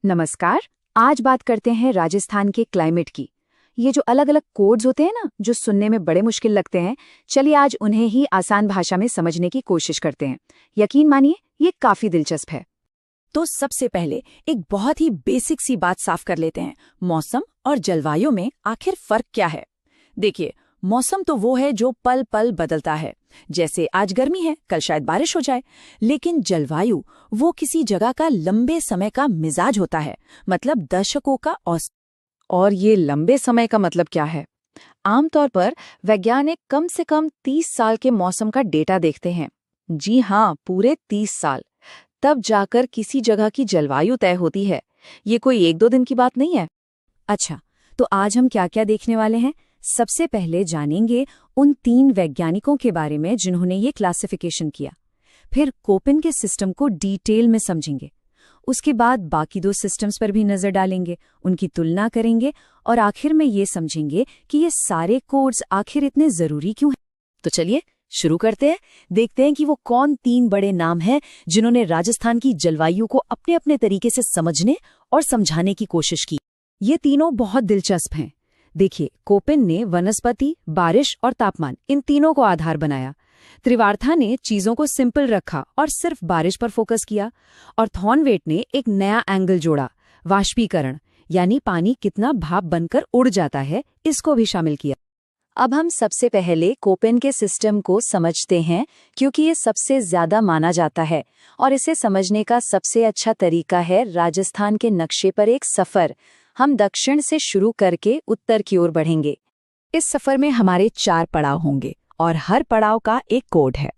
नमस्कार। आज बात करते हैं राजस्थान के क्लाइमेट की। ये जो अलग अलग कोड्स होते हैं ना, जो सुनने में बड़े मुश्किल लगते हैं, चलिए आज उन्हें ही आसान भाषा में समझने की कोशिश करते हैं। यकीन मानिए, ये काफी दिलचस्प है। तो सबसे पहले एक बहुत ही बेसिक सी बात साफ कर लेते हैं। मौसम और जलवायु में आखिर फर्क क्या है? देखिए, मौसम तो वो है जो पल पल बदलता है। जैसे आज गर्मी है, कल शायद बारिश हो जाए। लेकिन जलवायु वो किसी जगह का लंबे समय का मिजाज होता है, मतलब दशकों का औसत। और ये लंबे समय का मतलब क्या है? आमतौर पर वैज्ञानिक कम से कम 30 साल के मौसम का डेटा देखते हैं। जी हाँ, पूरे 30 साल। तब जाकर किसी जगह की जलवायु तय होती है। ये कोई एक दो दिन की बात नहीं है। अच्छा, तो आज हम क्या क्या देखने वाले हैं? सबसे पहले जानेंगे उन 3 वैज्ञानिकों के बारे में जिन्होंने ये क्लासिफिकेशन किया। फिर कोपेन के सिस्टम को डिटेल में समझेंगे। उसके बाद बाकी 2 सिस्टम्स पर भी नजर डालेंगे, उनकी तुलना करेंगे और आखिर में ये समझेंगे कि ये सारे कोड्स आखिर इतने जरूरी क्यों हैं। तो चलिए शुरू करते हैं। देखते हैं कि वो कौन 3 बड़े नाम हैं जिन्होंने राजस्थान की जलवायु को अपने अपने तरीके से समझने और समझाने की कोशिश की। ये तीनों बहुत दिलचस्प हैं। देखिए, कोपेन ने वनस्पति, बारिश और तापमान, इन तीनों को आधार बनाया। त्रिवार्था ने चीजों को सिंपल रखा और सिर्फ बारिश पर फोकस किया। और थॉर्नवेट ने एक नया एंगल जोड़ा, वाष्पीकरण, यानी पानी कितना भाप बनकर उड़ जाता है, इसको भी शामिल किया। अब हम सबसे पहले कोपेन के सिस्टम को समझते हैं, क्योंकि ये सबसे ज्यादा माना जाता है और इसे समझने का सबसे अच्छा तरीका है राजस्थान के नक्शे पर एक सफर। हम दक्षिण से शुरू करके उत्तर की ओर बढ़ेंगे। इस सफर में हमारे 4 पड़ाव होंगे और हर पड़ाव का एक कोड है।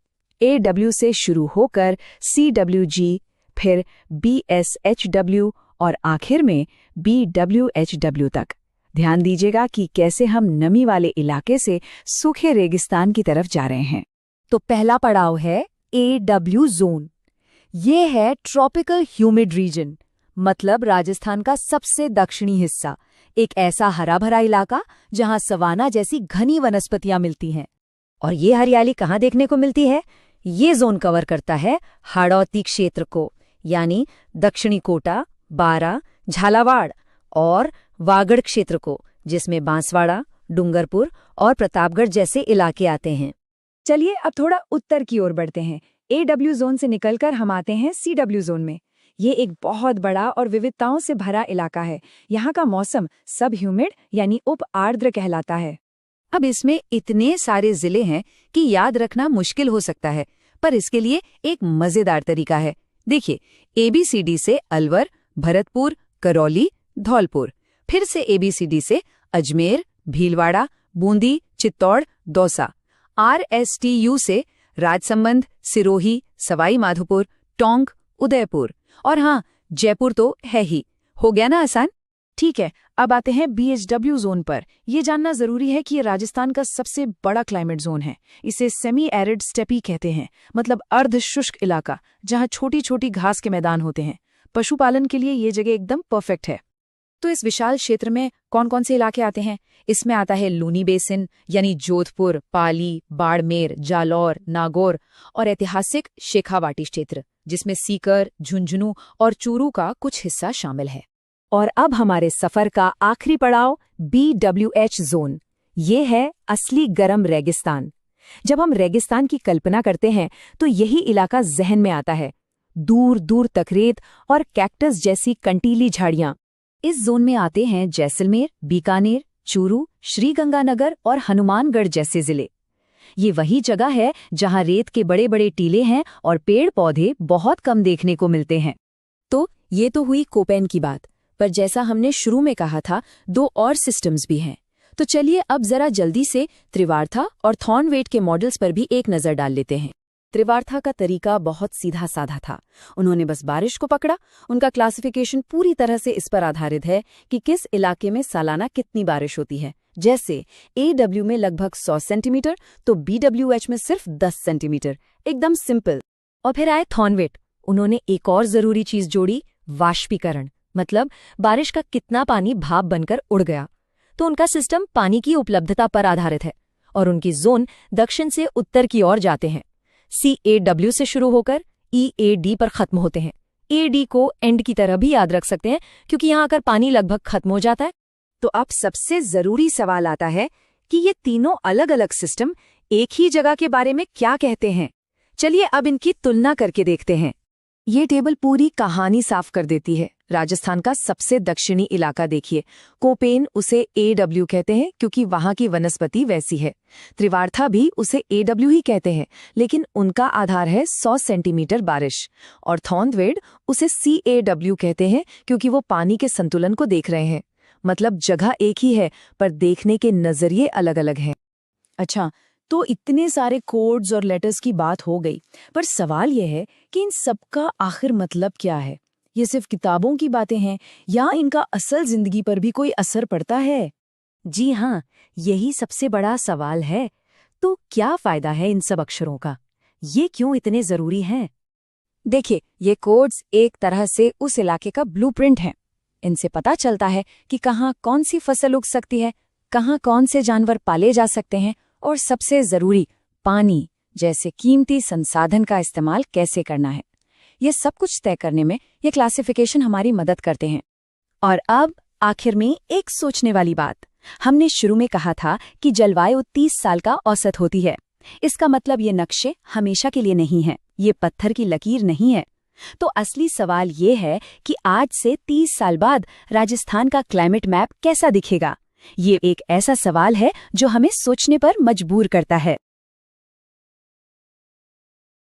AW से शुरू होकर CWG, फिर BSHW और आखिर में BWHW तक। ध्यान दीजिएगा कि कैसे हम नमी वाले इलाके से सूखे रेगिस्तान की तरफ जा रहे हैं। तो पहला पड़ाव है AW जोन। ये है ट्रॉपिकल ह्यूमिड रीजन, मतलब राजस्थान का सबसे दक्षिणी हिस्सा। एक ऐसा हरा भरा इलाका जहां सवाना जैसी घनी वनस्पतियां मिलती हैं। और ये हरियाली कहाँ देखने को मिलती है? ये जोन कवर करता है हाड़ौती क्षेत्र को, यानी दक्षिणी कोटा, बारा, झालावाड़ और वागड़ क्षेत्र को, जिसमें बांसवाड़ा, डूंगरपुर और प्रतापगढ़ जैसे इलाके आते हैं। चलिए अब थोड़ा उत्तर की ओर बढ़ते हैं। AW जोन से निकलकर हम आते हैं CW जोन में। ये एक बहुत बड़ा और विविधताओं से भरा इलाका है। यहाँ का मौसम सब ह्यूमिड यानी उप आर्द्र कहलाता है। अब इसमें इतने सारे जिले हैं कि याद रखना मुश्किल हो सकता है, पर इसके लिए एक मजेदार तरीका है। देखिए, ABCD से अलवर, भरतपुर, करौली, धौलपुर, फिर से ABCD से अजमेर, भीलवाड़ा, बूंदी, चित्तौड़, दौसा, RSTU से राजसमंद, सिरोही, सवाई माधोपुर, टोंक, उदयपुर और हाँ, जयपुर तो है ही। हो गया ना आसान? ठीक है, अब आते हैं BHW जोन पर। यह जानना जरूरी है कि ये राजस्थान का सबसे बड़ा क्लाइमेट जोन है। इसे सेमी एरिड स्टेपी कहते हैं, मतलब अर्ध शुष्क इलाका जहां छोटी छोटी घास के मैदान होते हैं। पशुपालन के लिए ये जगह एकदम परफेक्ट है। तो इस विशाल क्षेत्र में कौन कौन से इलाके आते हैं? इसमें आता है लूनी बेसिन, यानी जोधपुर, पाली, बाड़मेर, जालौर, नागौर और ऐतिहासिक शेखावाटी क्षेत्र, जिसमें सीकर, झुंझुनू और चूरू का कुछ हिस्सा शामिल है। और अब हमारे सफर का आखिरी पड़ाव BWH जोन। ये है असली गर्म रेगिस्तान। जब हम रेगिस्तान की कल्पना करते हैं तो यही इलाका जहन में आता है। दूर दूर तक रेत और कैक्टस जैसी कंटीली झाड़ियां। इस जोन में आते हैं जैसलमेर, बीकानेर, चूरू, श्रीगंगानगर और हनुमानगढ़ जैसे जिले। ये वही जगह है जहां रेत के बड़े बड़े टीले हैं और पेड़ पौधे बहुत कम देखने को मिलते हैं। तो ये तो हुई कोपेन की बात, पर जैसा हमने शुरू में कहा था, 2 और सिस्टम्स भी हैं। तो चलिए अब जरा जल्दी से त्रिवार्था और थॉर्नवेट के मॉडल्स पर भी एक नजर डाल लेते हैं। त्रिवार्था का तरीका बहुत सीधा साधा था। उन्होंने बस बारिश को पकड़ा। उनका क्लासिफिकेशन पूरी तरह से इस पर आधारित है कि किस इलाके में सालाना कितनी बारिश होती है। जैसे AW में लगभग 100 सेंटीमीटर तो BWH में सिर्फ 10 सेंटीमीटर। एकदम सिंपल। और फिर आए थॉर्नवेट। उन्होंने एक और जरूरी चीज जोड़ी, वाष्पीकरण, मतलब बारिश का कितना पानी भाप बनकर उड़ गया। तो उनका सिस्टम पानी की उपलब्धता पर आधारित है और उनकी जोन दक्षिण से उत्तर की ओर जाते हैं। CAW से शुरू होकर EAD पर खत्म होते हैं। AD को एंड की तरह भी याद रख सकते हैं क्योंकि यहाँ आकर पानी लगभग खत्म हो जाता है। तो अब सबसे जरूरी सवाल आता है कि ये तीनों अलग अलग सिस्टम एक ही जगह के बारे में क्या कहते हैं। चलिए अब इनकी तुलना करके देखते हैं। ये टेबल पूरी कहानी साफ कर देती है। राजस्थान का सबसे दक्षिणी इलाका देखिए, कोपेन उसे AW कहते हैं क्योंकि वहां की वनस्पति वैसी है। त्रिवार्था भी उसे AW ही कहते हैं, लेकिन उनका आधार है 100 सेंटीमीटर बारिश। और थॉर्नवेड उसे CAW कहते हैं क्योंकि वो पानी के संतुलन को देख रहे हैं। मतलब जगह एक ही है, पर देखने के नजरिए अलग अलग हैं। अच्छा, तो इतने सारे कोड्स और लेटर्स की बात हो गई, पर सवाल यह है कि इन सबका आखिर मतलब क्या है? ये सिर्फ किताबों की बातें हैं या इनका असल जिंदगी पर भी कोई असर पड़ता है? जी हाँ, यही सबसे बड़ा सवाल है। तो क्या फायदा है इन सब अक्षरों का? ये क्यों इतने जरूरी हैं? देखिए, ये कोड्स एक तरह से उस इलाके का ब्लूप्रिंट हैं। इनसे पता चलता है कि कहाँ कौन सी फसल उग सकती है, कहाँ कौन से जानवर पाले जा सकते हैं, और सबसे जरूरी पानी जैसे कीमती संसाधन का इस्तेमाल कैसे करना है। ये सब कुछ तय करने में ये क्लासिफिकेशन हमारी मदद करते हैं। और अब आखिर में एक सोचने वाली बात। हमने शुरू में कहा था कि जलवायु 30 साल का औसत होती है। इसका मतलब ये नक्शे हमेशा के लिए नहीं है, ये पत्थर की लकीर नहीं है। तो असली सवाल ये है कि आज से 30 साल बाद राजस्थान का क्लाइमेट मैप कैसा दिखेगा? ये एक ऐसा सवाल है जो हमें सोचने पर मजबूर करता है।